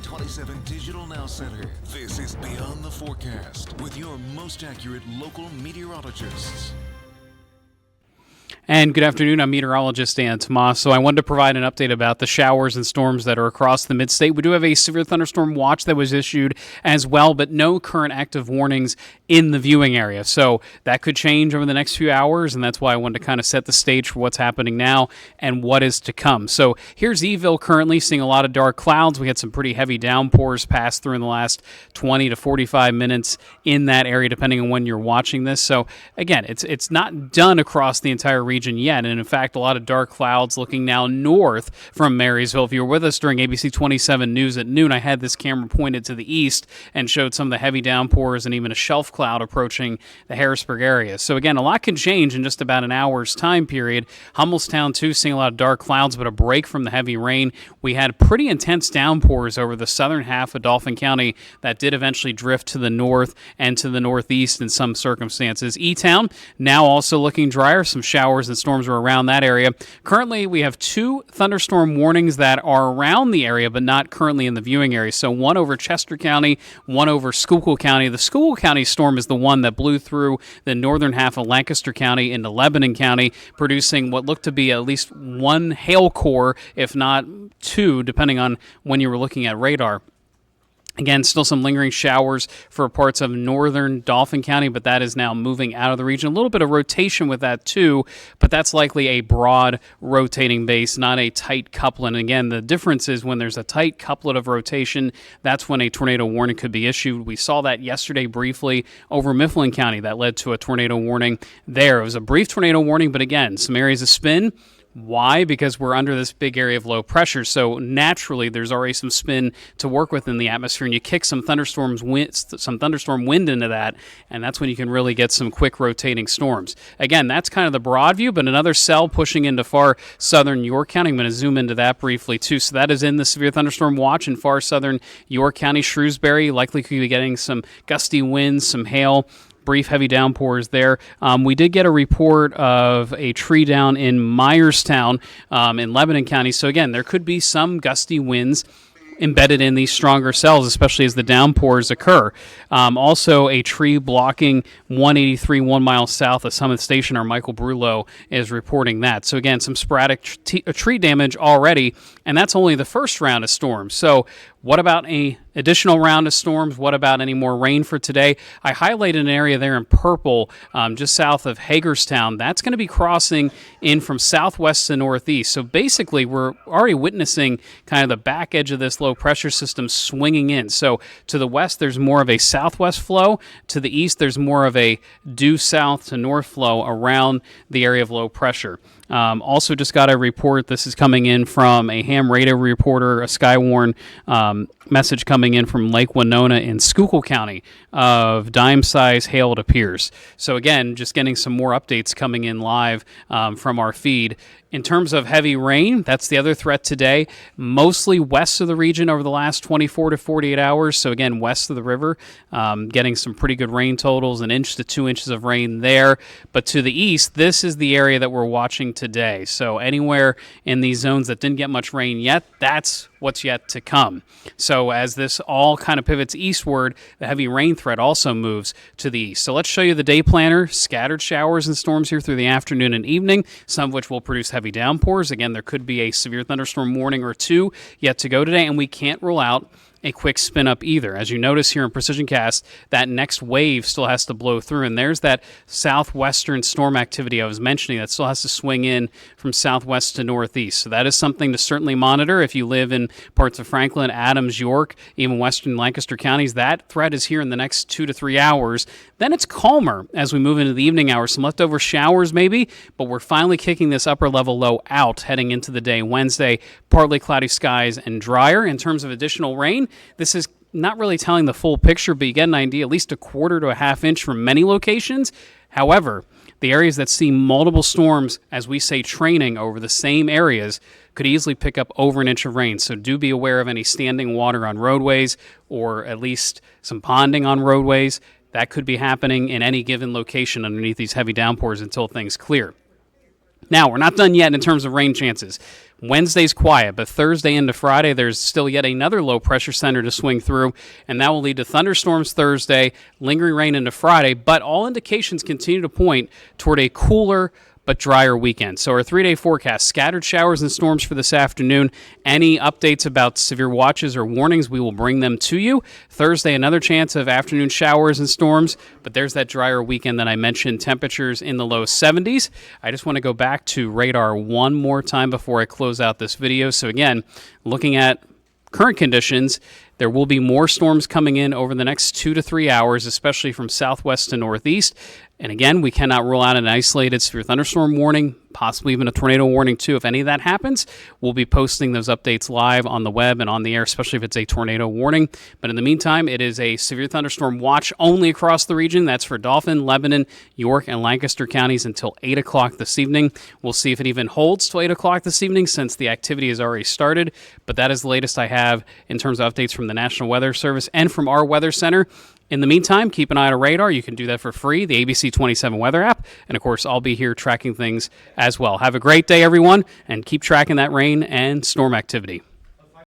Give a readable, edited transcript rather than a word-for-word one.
27 Digital Now Center. This is Beyond the Forecast with your most accurate local meteorologists. And good afternoon, I'm meteorologist Dan Tomas. So I wanted to provide an update about the showers and storms that are across the mid-state. We do have a severe thunderstorm watch that was issued as well, but no current active warnings in the viewing area. So that could change over the next few hours, and that's why I wanted to kind of set the stage for what's happening now and what is to come. So here's Eville currently seeing a lot of dark clouds. We had some pretty heavy downpours pass through in the last 20 to 45 minutes in that area, depending on when you're watching this. So again, it's not done across the entire region yet, and in fact a lot of dark clouds looking now north from Marysville. If you were with us during ABC 27 News at noon, I had this camera pointed to the east and showed some of the heavy downpours and even a shelf cloud approaching the Harrisburg area. So again, a lot can change in just about an hour's time period. Hummelstown too, seeing a lot of dark clouds, but a break from the heavy rain. We had pretty intense downpours over the southern half of Dauphin County that did eventually drift to the north and to the northeast in some circumstances. E-Town now also looking drier. Some showers and storms are around that area. Currently, we have 2 thunderstorm warnings that are around the area, but not currently in the viewing area. So one over Chester County, one over Schuylkill County. The Schuylkill County storm is the one that blew through the northern half of Lancaster County into Lebanon County, producing what looked to be at least 1 hail core, if not 2, depending on when you were looking at radar. Again, still some lingering showers for parts of northern Dauphin County, but that is now moving out of the region. A little bit of rotation with that too, but that's likely a broad rotating base, not a tight couplet. And again, the difference is when there's a tight couplet of rotation, that's when a tornado warning could be issued. We saw that yesterday briefly over Mifflin County. That led to a tornado warning there. It was a brief tornado warning, but again, some areas of spin. Why? Because we're under this big area of low pressure, so naturally there's already some spin to work with in the atmosphere, and you kick some thunderstorm wind into that, and that's when you can really get some quick rotating storms. Again, that's kind of the broad view, but another cell pushing into far southern York County. I'm going to zoom into that briefly too. So that is in the severe thunderstorm watch in far southern York County. Shrewsbury likely could be getting some gusty winds, some hail, brief heavy downpours there. We did get a report of a tree down in Myerstown in Lebanon County. So again, there could be some gusty winds embedded in these stronger cells, especially as the downpours occur. Also, a tree blocking 183 1 mile south of Summit Station. Our Michael Brulo is reporting that. So again, some sporadic tree damage already, and that's only the first round of storms. So what about a additional round of storms? What about any more rain for today? I highlighted an area there in purple just south of Hagerstown. That's going to be crossing in from southwest to northeast. So basically, we're already witnessing kind of the back edge of this low pressure system swinging in. So to the west, there's more of a southwest flow. To the east, there's more of a due south to north flow around the area of low pressure. Also just got a report. This is coming in from a ham radio reporter, a Skywarn message coming in from Lake Winona in Schuylkill County of dime-size hail, it appears. So again, just getting some more updates coming in live from our feed. In terms of heavy rain, that's the other threat today, mostly west of the region over the last 24 to 48 hours. So again, west of the river, getting some pretty good rain totals, 1 inch to 2 inches of rain there. But to the east, this is the area that we're watching today. So anywhere in these zones that didn't get much rain yet, that's what's yet to come. So as this all kind of pivots eastward, the heavy rain threat also moves to the east. So let's show you the day planner. Scattered showers and storms here through the afternoon and evening, some of which will produce heavy downpours. Again, there could be a severe thunderstorm warning or 2 yet to go today, and we can't rule out a quick spin up either. As you notice here in Precision Cast, that next wave still has to blow through, and there's that southwestern storm activity I was mentioning that still has to swing in from southwest to northeast. So that is something to certainly monitor if you live in parts of Franklin, Adams, York, even western Lancaster counties. That threat is here in the next 2 to 3 hours. Then it's calmer as we move into the evening hours. Some leftover showers maybe, but we're finally kicking this upper level low out heading into the day Wednesday. Partly cloudy skies and drier. In terms of additional rain, this is not really telling the full picture, but you get an idea, at least 1/4 to a half inch from many locations. However, the areas that see multiple storms, as we say, training over the same areas, could easily pick up over 1 inch of rain. So do be aware of any standing water on roadways, or at least some ponding on roadways. That could be happening in any given location underneath these heavy downpours until things clear. Now, we're not done yet in terms of rain chances. Wednesday's quiet, but Thursday into Friday, there's still yet another low pressure center to swing through, and that will lead to thunderstorms Thursday, lingering rain into Friday, but all indications continue to point toward a cooler but drier weekend. So our 3-day forecast, scattered showers and storms for this afternoon. Any updates about severe watches or warnings, we will bring them to you. Thursday, another chance of afternoon showers and storms, but there's that drier weekend that I mentioned, temperatures in the low 70s. I just want to go back to radar one more time before I close out this video. So again, looking at current conditions, there will be more storms coming in over the next 2 to 3 hours, especially from southwest to northeast. And again, we cannot rule out an isolated severe thunderstorm warning, possibly even a tornado warning too. If any of that happens, we'll be posting those updates live on the web and on the air, especially if it's a tornado warning. But in the meantime, it is a severe thunderstorm watch only across the region. That's for Dauphin, Lebanon, York, and Lancaster counties until 8 o'clock this evening. We'll see if it even holds till 8 o'clock this evening since the activity has already started. But that is the latest I have in terms of updates from the National Weather Service and from our Weather Center. In the meantime, keep an eye on radar. You can do that for free, the ABC 27 weather app. And of course, I'll be here tracking things as well. Have a great day, everyone, and keep tracking that rain and storm activity.